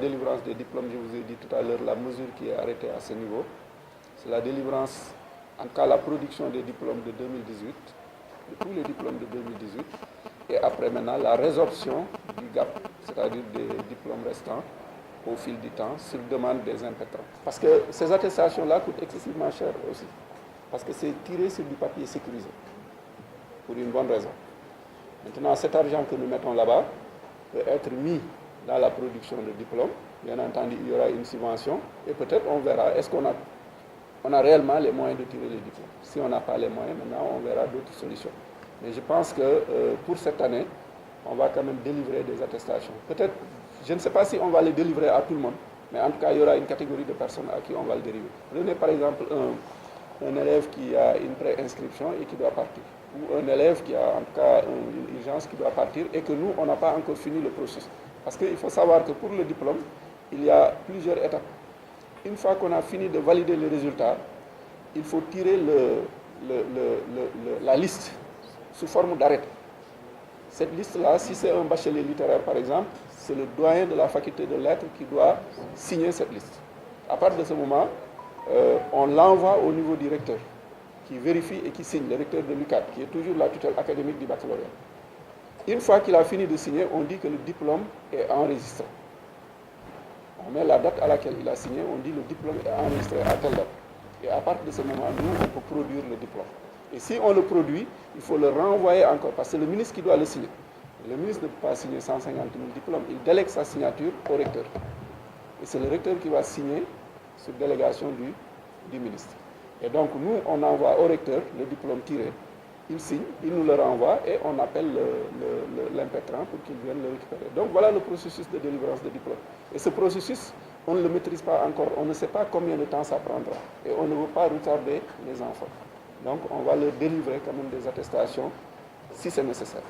délivrance des diplômes, je vous ai dit tout à l'heure, la mesure qui est arrêtée à ce niveau. C'est la délivrance, en tout cas la production des diplômes de 2018, de tous les diplômes de 2018. Et après maintenant, la résorption du gap, c'est-à-dire des diplômes restants au fil du temps, sur demande des impétrants. Parce que ces attestations-là coûtent excessivement cher aussi. Parce que c'est tiré sur du papier sécurisé, pour une bonne raison. Maintenant, cet argent que nous mettons là-bas peut être mis dans la production de diplômes. Bien entendu, il y aura une subvention et peut-être on verra, est-ce qu'on a réellement les moyens de tirer les diplômes. Si on n'a pas les moyens, maintenant on verra d'autres solutions. Mais je pense que pour cette année, on va quand même délivrer des attestations. Peut-être, je ne sais pas si on va les délivrer à tout le monde, mais en tout cas, il y aura une catégorie de personnes à qui on va le délivrer. Prenez par exemple un élève qui a une pré-inscription et qui doit partir. Ou un élève qui a en tout cas une urgence qui doit partir et que nous, on n'a pas encore fini le processus. Parce qu'il faut savoir que pour le diplôme, il y a plusieurs étapes. Une fois qu'on a fini de valider les résultats, il faut tirer la liste sous forme d'arrêté. Cette liste-là, si c'est un bachelier littéraire par exemple, c'est le doyen de la faculté de lettres qui doit signer cette liste. À partir de ce moment, on l'envoie au niveau du recteur, qui vérifie et qui signe, le recteur de l'UCAD, qui est toujours la tutelle académique du baccalauréat. Une fois qu'il a fini de signer, on dit que le diplôme est enregistré. On met la date à laquelle il a signé, on dit que le diplôme est enregistré à telle date. Et à partir de ce moment, nous, on peut produire le diplôme. Et si on le produit, il faut le renvoyer encore, parce que c'est le ministre qui doit le signer. Et le ministre ne peut pas signer 150 000 diplômes, il délègue sa signature au recteur. Et c'est le recteur qui va signer sur délégation du ministre. Et donc nous, on envoie au recteur le diplôme tiré, il signe, il nous le renvoie et on appelle l'impétrant pour qu'il vienne le récupérer. Donc voilà le processus de délivrance de diplôme. Et ce processus, on ne le maîtrise pas encore, on ne sait pas combien de temps ça prendra. Et on ne veut pas retarder les enfants. Donc on va leur délivrer quand même des attestations si c'est nécessaire.